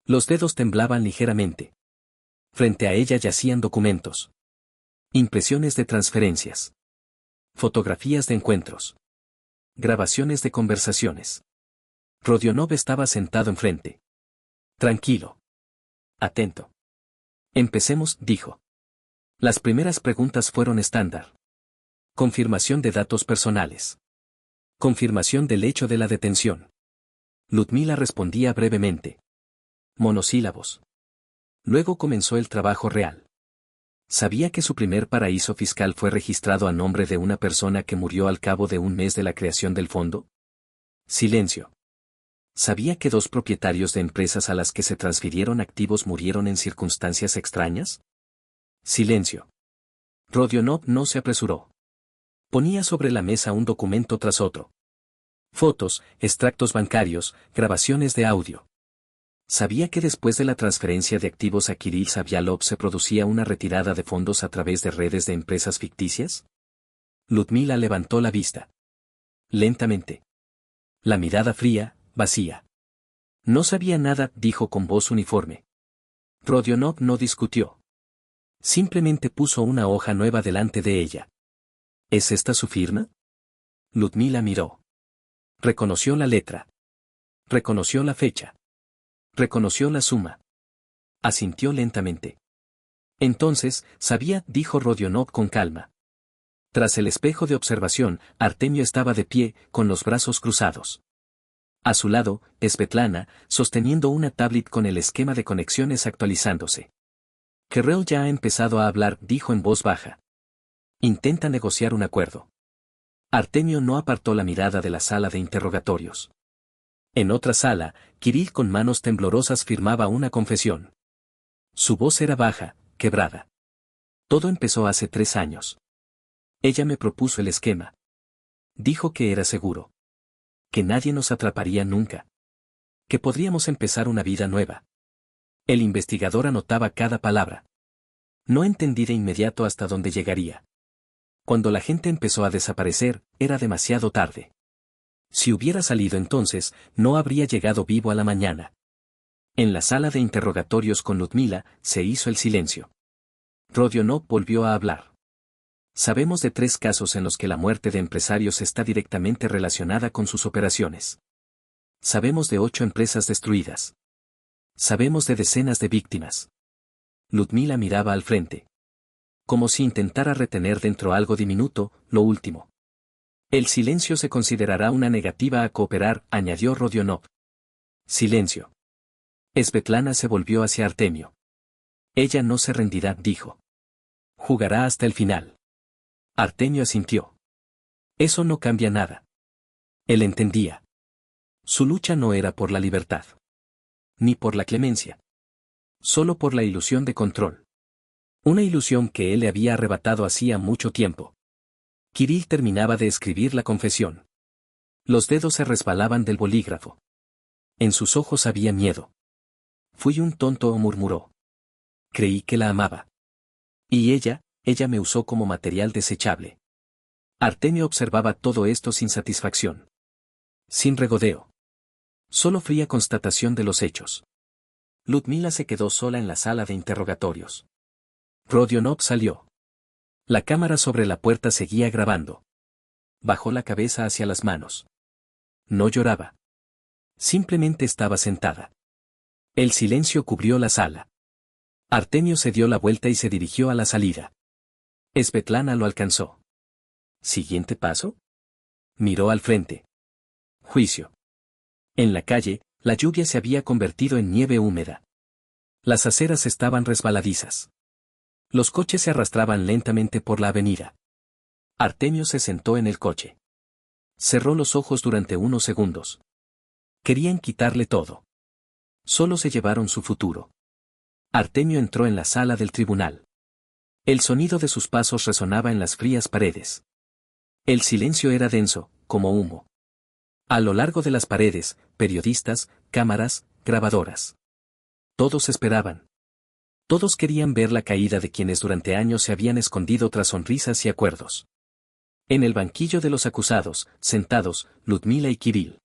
Los dedos temblaban ligeramente. Frente a ella yacían documentos. Impresiones de transferencias. Fotografías de encuentros. Grabaciones de conversaciones. Rodionov estaba sentado enfrente. Tranquilo. Atento. Empecemos, dijo. Las primeras preguntas fueron estándar. Confirmación de datos personales. Confirmación del hecho de la detención. Ludmila respondía brevemente. Monosílabos. Luego comenzó el trabajo real. ¿Sabía que su primer paraíso fiscal fue registrado a nombre de una persona que murió al cabo de un mes de la creación del fondo? Silencio. ¿Sabía que 2 propietarios de empresas a las que se transfirieron activos murieron en circunstancias extrañas? Silencio. Rodionov no se apresuró. Ponía sobre la mesa un documento tras otro. Fotos, extractos bancarios, grabaciones de audio. ¿Sabía que después de la transferencia de activos a Kirill Savialov se producía una retirada de fondos a través de redes de empresas ficticias? Ludmila levantó la vista. Lentamente. La mirada fría, vacía. No sabía nada, dijo con voz uniforme. Rodionov no discutió. Simplemente puso una hoja nueva delante de ella. ¿Es esta su firma? Ludmila miró. Reconoció la letra. Reconoció la fecha. Reconoció la suma. Asintió lentamente. Entonces, sabía, dijo Rodionov con calma. Tras el espejo de observación, Artemio estaba de pie, con los brazos cruzados. A su lado, Svetlana, sosteniendo una tablet con el esquema de conexiones actualizándose. Kirill ya ha empezado a hablar, dijo en voz baja. Intenta negociar un acuerdo. Artemio no apartó la mirada de la sala de interrogatorios. En otra sala, Kirill con manos temblorosas firmaba una confesión. Su voz era baja, quebrada. Todo empezó hace 3 años. Ella me propuso el esquema. Dijo que era seguro. Que nadie nos atraparía nunca. Que podríamos empezar una vida nueva. El investigador anotaba cada palabra. No entendí de inmediato hasta dónde llegaría. Cuando la gente empezó a desaparecer, era demasiado tarde. Si hubiera salido entonces, no habría llegado vivo a la mañana. En la sala de interrogatorios con Ludmila, se hizo el silencio. Rodionov volvió a hablar. Sabemos de 3 casos en los que la muerte de empresarios está directamente relacionada con sus operaciones. Sabemos de 8 empresas destruidas. Sabemos de decenas de víctimas. Ludmila miraba al frente. Como si intentara retener dentro algo diminuto, lo último. El silencio se considerará una negativa a cooperar, añadió Rodionov. Silencio. Svetlana se volvió hacia Artemio. Ella no se rendirá, dijo. Jugará hasta el final. Artemio asintió. Eso no cambia nada. Él entendía. Su lucha no era por la libertad. Ni por la clemencia. Solo por la ilusión de control. Una ilusión que él le había arrebatado hacía mucho tiempo. Kirill terminaba de escribir la confesión. Los dedos se resbalaban del bolígrafo. En sus ojos había miedo. Fui un tonto, murmuró. Creí que la amaba. Y ella me usó como material desechable. Artemio observaba todo esto sin satisfacción. Sin regodeo. Solo fría constatación de los hechos. Ludmila se quedó sola en la sala de interrogatorios. Rodionov salió. La cámara sobre la puerta seguía grabando. Bajó la cabeza hacia las manos. No lloraba. Simplemente estaba sentada. El silencio cubrió la sala. Artemio se dio la vuelta y se dirigió a la salida. Svetlana lo alcanzó. ¿Siguiente paso? Miró al frente. Juicio. En la calle, la lluvia se había convertido en nieve húmeda. Las aceras estaban resbaladizas. Los coches se arrastraban lentamente por la avenida. Artemio se sentó en el coche. Cerró los ojos durante unos segundos. Querían quitarle todo. Solo se llevaron su futuro. Artemio entró en la sala del tribunal. El sonido de sus pasos resonaba en las frías paredes. El silencio era denso, como humo. A lo largo de las paredes, periodistas, cámaras, grabadoras. Todos esperaban. Todos querían ver la caída de quienes durante años se habían escondido tras sonrisas y acuerdos. En el banquillo de los acusados, sentados, Ludmila y Kirill.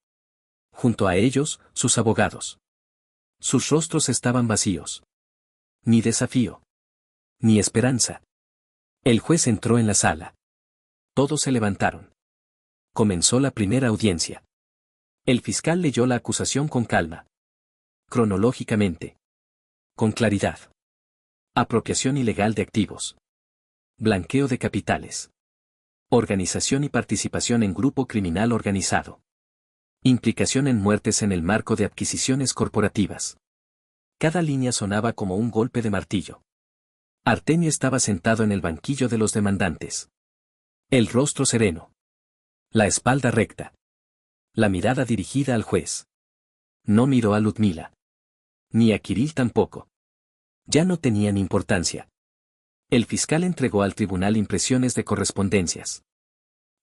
Junto a ellos, sus abogados. Sus rostros estaban vacíos. Ni desafío. Ni esperanza. El juez entró en la sala. Todos se levantaron. Comenzó la primera audiencia. El fiscal leyó la acusación con calma. Cronológicamente. Con claridad. Apropiación ilegal de activos. Blanqueo de capitales. Organización y participación en grupo criminal organizado. Implicación en muertes en el marco de adquisiciones corporativas. Cada línea sonaba como un golpe de martillo. Artemio estaba sentado en el banquillo de los demandantes. El rostro sereno. La espalda recta. La mirada dirigida al juez. No miró a Ludmila. Ni a Kirill tampoco. Ya no tenían importancia. El fiscal entregó al tribunal impresiones de correspondencias.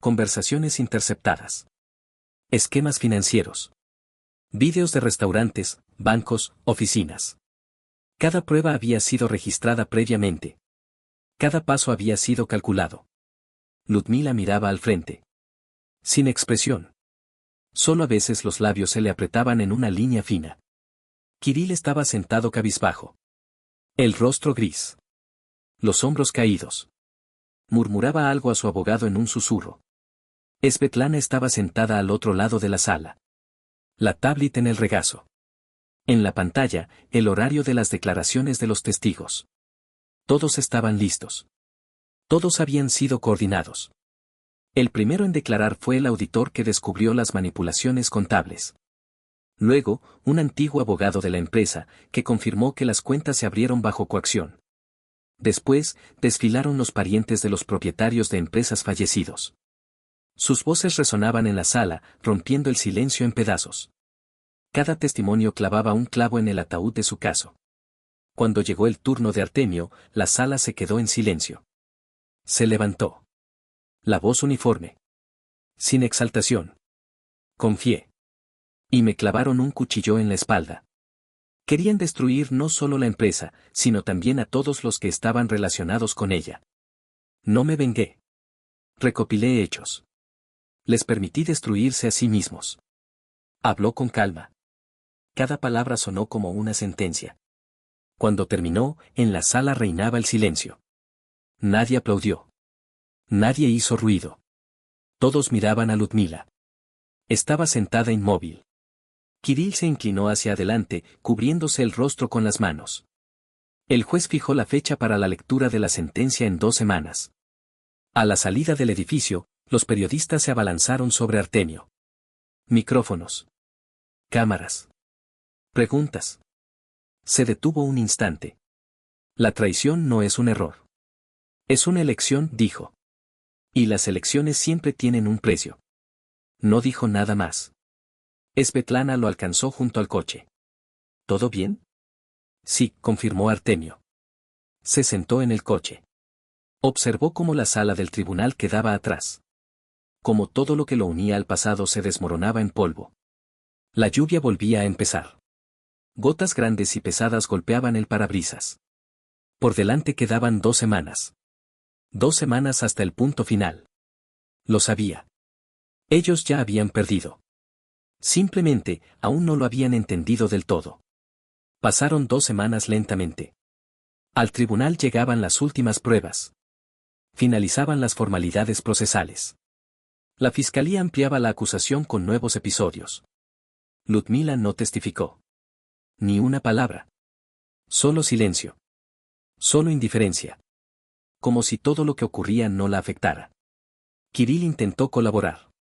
Conversaciones interceptadas. Esquemas financieros. Vídeos de restaurantes, bancos, oficinas. Cada prueba había sido registrada previamente. Cada paso había sido calculado. Ludmila miraba al frente. Sin expresión. Solo a veces los labios se le apretaban en una línea fina. Kirill estaba sentado cabizbajo. El rostro gris. Los hombros caídos. Murmuraba algo a su abogado en un susurro. Svetlana estaba sentada al otro lado de la sala. La tablet en el regazo. En la pantalla, el horario de las declaraciones de los testigos. Todos estaban listos. Todos habían sido coordinados. El primero en declarar fue el auditor que descubrió las manipulaciones contables. Luego, un antiguo abogado de la empresa, que confirmó que las cuentas se abrieron bajo coacción. Después, desfilaron los parientes de los propietarios de empresas fallecidos. Sus voces resonaban en la sala, rompiendo el silencio en pedazos. Cada testimonio clavaba un clavo en el ataúd de su caso. Cuando llegó el turno de Artemio, la sala se quedó en silencio. Se levantó. La voz uniforme. Sin exaltación. Confié. Y me clavaron un cuchillo en la espalda. Querían destruir no solo la empresa, sino también a todos los que estaban relacionados con ella. No me vengué. Recopilé hechos. Les permití destruirse a sí mismos. Habló con calma. Cada palabra sonó como una sentencia. Cuando terminó, en la sala reinaba el silencio. Nadie aplaudió. Nadie hizo ruido. Todos miraban a Ludmila. Estaba sentada inmóvil. Kirill se inclinó hacia adelante, cubriéndose el rostro con las manos. El juez fijó la fecha para la lectura de la sentencia en 2 semanas. A la salida del edificio, los periodistas se abalanzaron sobre Artemio. Micrófonos. Cámaras. Preguntas. Se detuvo un instante. La traición no es un error. Es una elección, dijo. Y las elecciones siempre tienen un precio. No dijo nada más. Svetlana lo alcanzó junto al coche. ¿Todo bien? Sí, confirmó Artemio. Se sentó en el coche. Observó cómo la sala del tribunal quedaba atrás. Como todo lo que lo unía al pasado se desmoronaba en polvo. La lluvia volvía a empezar. Gotas grandes y pesadas golpeaban el parabrisas. Por delante quedaban 2 semanas. 2 semanas hasta el punto final. Lo sabía. Ellos ya habían perdido. Simplemente, aún no lo habían entendido del todo. Pasaron 2 semanas lentamente. Al tribunal llegaban las últimas pruebas. Finalizaban las formalidades procesales. La fiscalía ampliaba la acusación con nuevos episodios. Ludmila no testificó. Ni una palabra. Solo silencio. Solo indiferencia. Como si todo lo que ocurría no la afectara. Kirill intentó colaborar.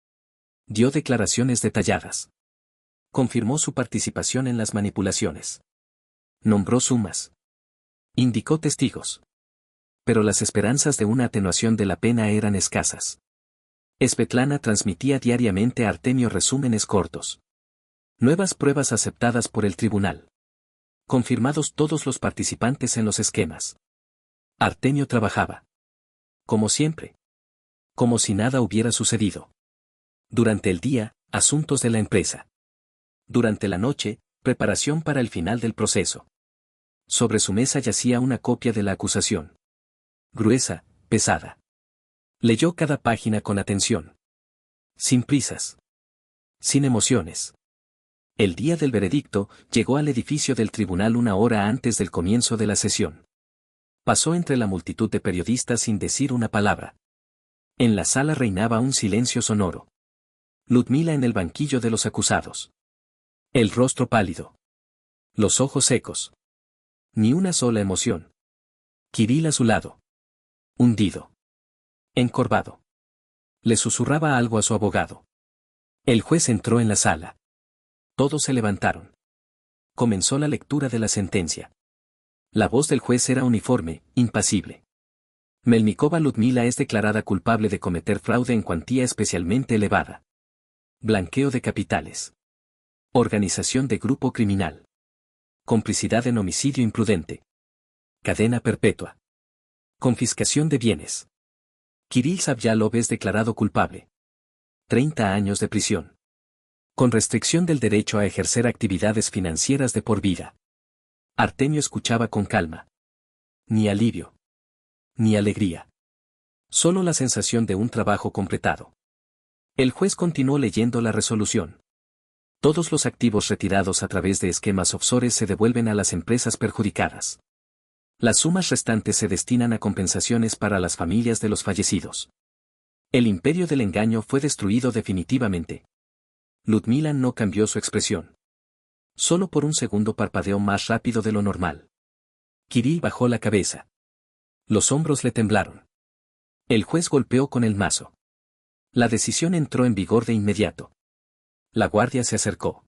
Dio declaraciones detalladas. Confirmó su participación en las manipulaciones. Nombró sumas. Indicó testigos. Pero las esperanzas de una atenuación de la pena eran escasas. Svetlana transmitía diariamente a Artemio resúmenes cortos. Nuevas pruebas aceptadas por el tribunal. Confirmados todos los participantes en los esquemas. Artemio trabajaba. Como siempre. Como si nada hubiera sucedido. Durante el día, asuntos de la empresa. Durante la noche, preparación para el final del proceso. Sobre su mesa yacía una copia de la acusación. Gruesa, pesada. Leyó cada página con atención. Sin prisas. Sin emociones. El día del veredicto, llegó al edificio del tribunal una hora antes del comienzo de la sesión. Pasó entre la multitud de periodistas sin decir una palabra. En la sala reinaba un silencio sonoro. Ludmila en el banquillo de los acusados. El rostro pálido. Los ojos secos. Ni una sola emoción. Kirill a su lado. Hundido. Encorvado. Le susurraba algo a su abogado. El juez entró en la sala. Todos se levantaron. Comenzó la lectura de la sentencia. La voz del juez era uniforme, impasible. Melnikova Ludmila es declarada culpable de cometer fraude en cuantía especialmente elevada. Blanqueo de capitales. Organización de grupo criminal. Complicidad en homicidio imprudente. Cadena perpetua. Confiscación de bienes. Kirill Savyalov es declarado culpable. 30 años de prisión. Con restricción del derecho a ejercer actividades financieras de por vida. Artemio escuchaba con calma. Ni alivio. Ni alegría. Solo la sensación de un trabajo completado. El juez continuó leyendo la resolución. Todos los activos retirados a través de esquemas offshore se devuelven a las empresas perjudicadas. Las sumas restantes se destinan a compensaciones para las familias de los fallecidos. El imperio del engaño fue destruido definitivamente. Ludmila no cambió su expresión. Solo por un segundo parpadeó más rápido de lo normal. Kirill bajó la cabeza. Los hombros le temblaron. El juez golpeó con el mazo. La decisión entró en vigor de inmediato. La guardia se acercó.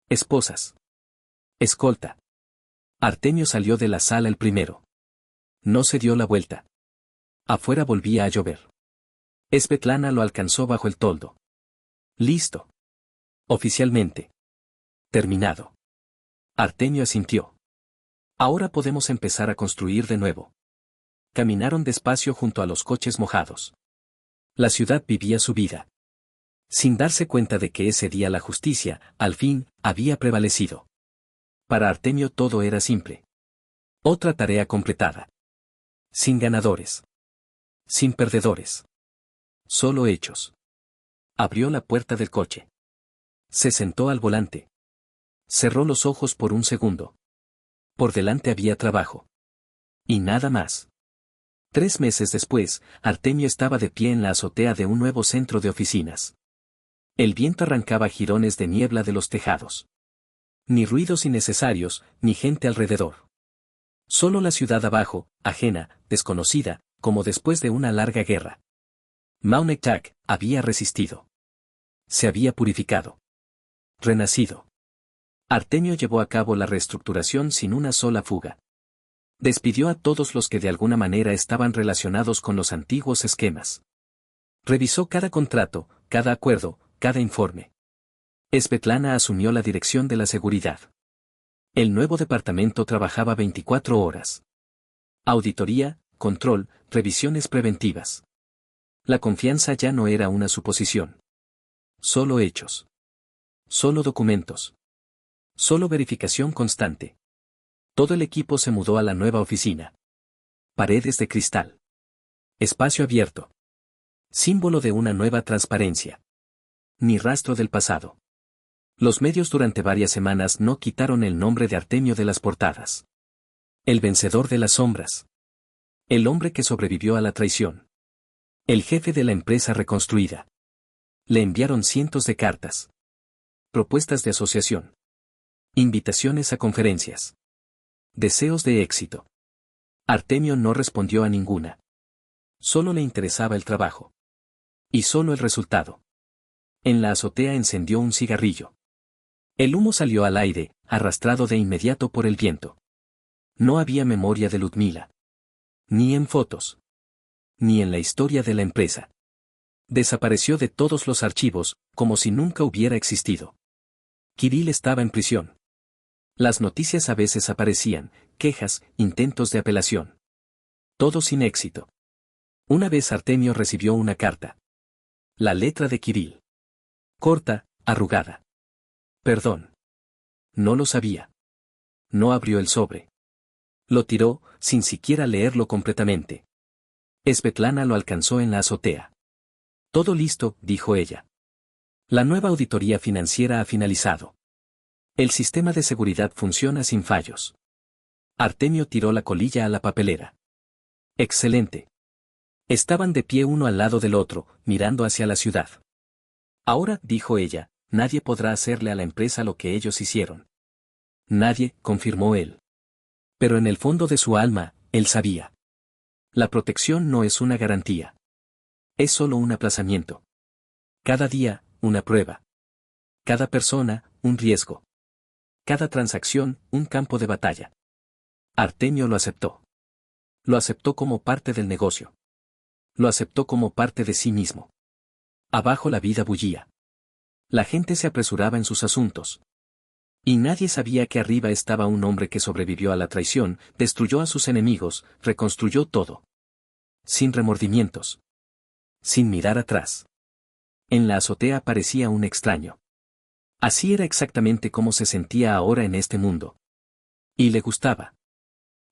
Esposas. Escolta. Artemio salió de la sala el primero. No se dio la vuelta. Afuera volvía a llover. Svetlana lo alcanzó bajo el toldo. Listo. Oficialmente. Terminado. Artemio asintió. Ahora podemos empezar a construir de nuevo. Caminaron despacio junto a los coches mojados. La ciudad vivía su vida. Sin darse cuenta de que ese día la justicia, al fin, había prevalecido. Para Artemio todo era simple. Otra tarea completada. Sin ganadores. Sin perdedores. Solo hechos. Abrió la puerta del coche. Se sentó al volante. Cerró los ojos por un segundo. Por delante había trabajo. Y nada más. 3 meses después, Artemio estaba de pie en la azotea de un nuevo centro de oficinas. El viento arrancaba jirones de niebla de los tejados. Ni ruidos innecesarios, ni gente alrededor. Solo la ciudad abajo, ajena, desconocida, como después de una larga guerra. Maunektak había resistido. Se había purificado. Renacido. Artemio llevó a cabo la reestructuración sin una sola fuga. Despidió a todos los que de alguna manera estaban relacionados con los antiguos esquemas. Revisó cada contrato, cada acuerdo, cada informe. Svetlana asumió la dirección de la seguridad. El nuevo departamento trabajaba 24 horas. Auditoría, control, revisiones preventivas. La confianza ya no era una suposición. Solo hechos. Solo documentos. Solo verificación constante. Todo el equipo se mudó a la nueva oficina. Paredes de cristal. Espacio abierto. Símbolo de una nueva transparencia. Ni rastro del pasado. Los medios durante varias semanas no quitaron el nombre de Artemio de las portadas. El vencedor de las sombras. El hombre que sobrevivió a la traición. El jefe de la empresa reconstruida. Le enviaron cientos de cartas. Propuestas de asociación. Invitaciones a conferencias. Deseos de éxito. Artemio no respondió a ninguna. Solo le interesaba el trabajo. Y solo el resultado. En la azotea encendió un cigarrillo. El humo salió al aire, arrastrado de inmediato por el viento. No había memoria de Ludmila. Ni en fotos. Ni en la historia de la empresa. Desapareció de todos los archivos, como si nunca hubiera existido. Kirill estaba en prisión. Las noticias a veces aparecían, quejas, intentos de apelación. Todo sin éxito. Una vez Artemio recibió una carta. La letra de Kirill. Corta, arrugada. Perdón. No lo sabía. No abrió el sobre. Lo tiró, sin siquiera leerlo completamente. Svetlana lo alcanzó en la azotea. Todo listo, dijo ella. La nueva auditoría financiera ha finalizado. El sistema de seguridad funciona sin fallos. Artemio tiró la colilla a la papelera. Excelente. Estaban de pie uno al lado del otro, mirando hacia la ciudad. Ahora, dijo ella, nadie podrá hacerle a la empresa lo que ellos hicieron. Nadie, confirmó él. Pero en el fondo de su alma, él sabía. La protección no es una garantía. Es solo un aplazamiento. Cada día, una prueba. Cada persona, un riesgo. Cada transacción, un campo de batalla. Artemio lo aceptó. Lo aceptó como parte del negocio. Lo aceptó como parte de sí mismo. Abajo la vida bullía. La gente se apresuraba en sus asuntos. Y nadie sabía que arriba estaba un hombre que sobrevivió a la traición, destruyó a sus enemigos, reconstruyó todo. Sin remordimientos. Sin mirar atrás. En la azotea parecía un extraño. Así era exactamente como se sentía ahora en este mundo. Y le gustaba.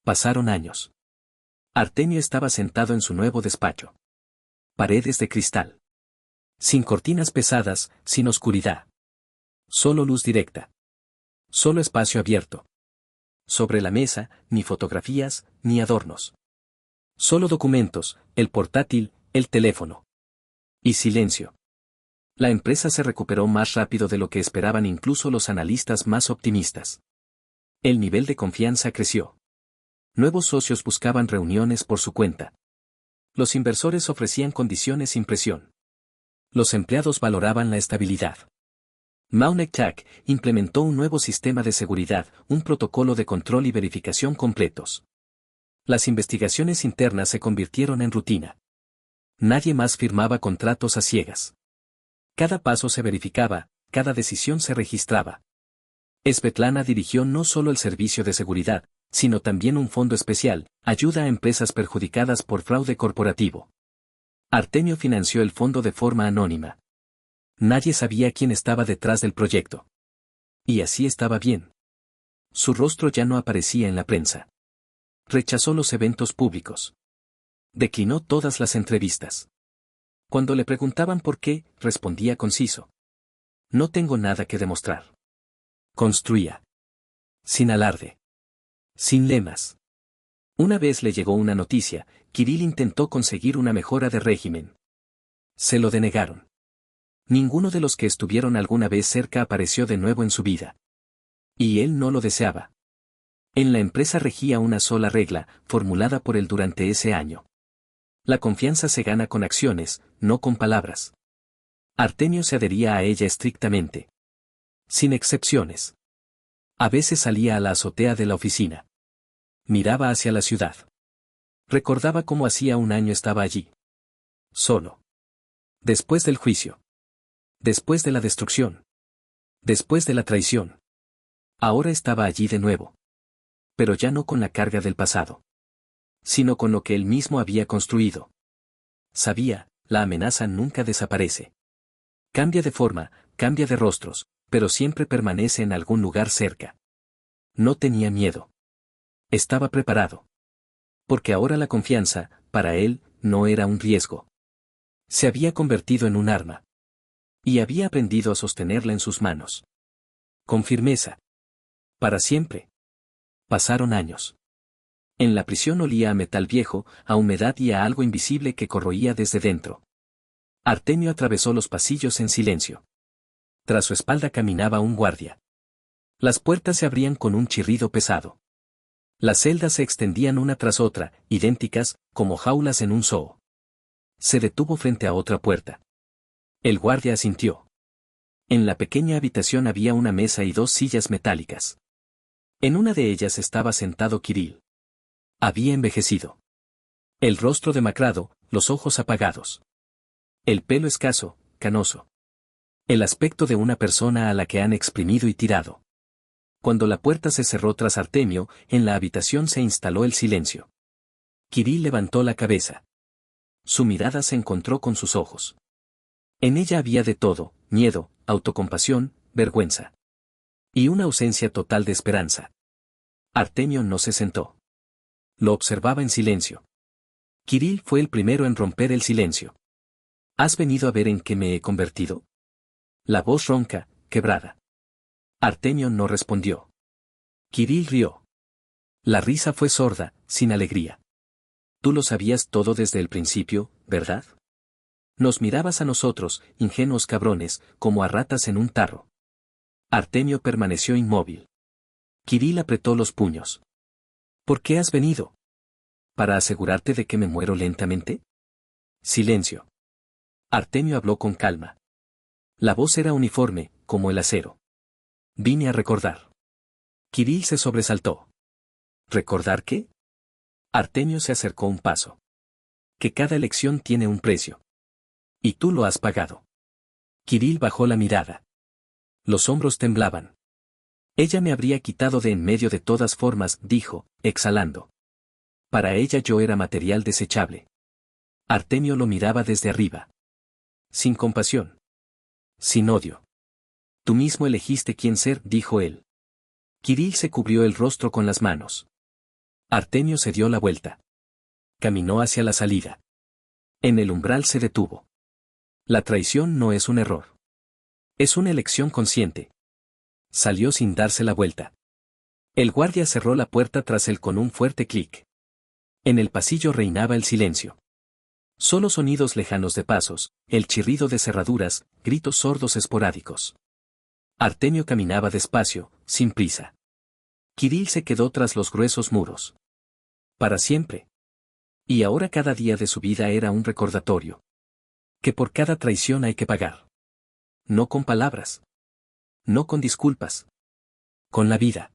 Pasaron años. Artemio estaba sentado en su nuevo despacho. Paredes de cristal. Sin cortinas pesadas, sin oscuridad. Solo luz directa. Solo espacio abierto. Sobre la mesa, ni fotografías, ni adornos. Solo documentos, el portátil, el teléfono. Y silencio. La empresa se recuperó más rápido de lo que esperaban incluso los analistas más optimistas. El nivel de confianza creció. Nuevos socios buscaban reuniones por su cuenta. Los inversores ofrecían condiciones sin presión. Los empleados valoraban la estabilidad. Maunekchak implementó un nuevo sistema de seguridad, un protocolo de control y verificación completos. Las investigaciones internas se convirtieron en rutina. Nadie más firmaba contratos a ciegas. Cada paso se verificaba, cada decisión se registraba. Svetlana dirigió no solo el servicio de seguridad, sino también un fondo especial, ayuda a empresas perjudicadas por fraude corporativo. Artemio financió el fondo de forma anónima. Nadie sabía quién estaba detrás del proyecto. Y así estaba bien. Su rostro ya no aparecía en la prensa. Rechazó los eventos públicos. Declinó todas las entrevistas. Cuando le preguntaban por qué, respondía conciso. No tengo nada que demostrar. Construía. Sin alarde. Sin lemas. Una vez le llegó una noticia, Kirill intentó conseguir una mejora de régimen. Se lo denegaron. Ninguno de los que estuvieron alguna vez cerca apareció de nuevo en su vida. Y él no lo deseaba. En la empresa regía una sola regla, formulada por él durante ese año. La confianza se gana con acciones, no con palabras. Artemio se adhería a ella estrictamente. Sin excepciones. A veces salía a la azotea de la oficina. Miraba hacia la ciudad. Recordaba cómo hacía un año estaba allí. Solo. Después del juicio. Después de la destrucción. Después de la traición. Ahora estaba allí de nuevo. Pero ya no con la carga del pasado. Sino con lo que él mismo había construido. Sabía, la amenaza nunca desaparece. Cambia de forma, cambia de rostros, pero siempre permanece en algún lugar cerca. No tenía miedo. Estaba preparado. Porque ahora la confianza, para él, no era un riesgo. Se había convertido en un arma. Y había aprendido a sostenerla en sus manos. Con firmeza. Para siempre. Pasaron años. En la prisión olía a metal viejo, a humedad y a algo invisible que corroía desde dentro. Artemio atravesó los pasillos en silencio. Tras su espalda caminaba un guardia. Las puertas se abrían con un chirrido pesado. Las celdas se extendían una tras otra, idénticas, como jaulas en un zoo. Se detuvo frente a otra puerta. El guardia asintió. En la pequeña habitación había una mesa y dos sillas metálicas. En una de ellas estaba sentado Kirill. Había envejecido. El rostro demacrado, los ojos apagados. El pelo escaso, canoso. El aspecto de una persona a la que han exprimido y tirado. Cuando la puerta se cerró tras Artemio, en la habitación se instaló el silencio. Kirill levantó la cabeza. Su mirada se encontró con sus ojos. En ella había de todo: miedo, autocompasión, vergüenza. Y una ausencia total de esperanza. Artemio no se sentó. Lo observaba en silencio. Kirill fue el primero en romper el silencio. ¿Has venido a ver en qué me he convertido? La voz ronca, quebrada. Artemio no respondió. Kirill rió. La risa fue sorda, sin alegría. Tú lo sabías todo desde el principio, ¿verdad? Nos mirabas a nosotros, ingenuos cabrones, como a ratas en un tarro. Artemio permaneció inmóvil. Kirill apretó los puños. ¿Por qué has venido? ¿Para asegurarte de que me muero lentamente? Silencio. Artemio habló con calma. La voz era uniforme, como el acero. Vine a recordar. Kirill se sobresaltó. ¿Recordar qué? Artemio se acercó un paso. Que cada elección tiene un precio. Y tú lo has pagado. Kirill bajó la mirada. Los hombros temblaban. Ella me habría quitado de en medio de todas formas, dijo, exhalando. Para ella yo era material desechable. Artemio lo miraba desde arriba. Sin compasión. Sin odio. Tú mismo elegiste quién ser, dijo él. Kirill se cubrió el rostro con las manos. Artemio se dio la vuelta. Caminó hacia la salida. En el umbral se detuvo. La traición no es un error. Es una elección consciente. Salió sin darse la vuelta. El guardia cerró la puerta tras él con un fuerte clic. En el pasillo reinaba el silencio. Solo sonidos lejanos de pasos, el chirrido de cerraduras, gritos sordos esporádicos. Artemio caminaba despacio, sin prisa. Kirill se quedó tras los gruesos muros. Para siempre. Y ahora cada día de su vida era un recordatorio. Que por cada traición hay que pagar. No con palabras. No con disculpas. Con la vida.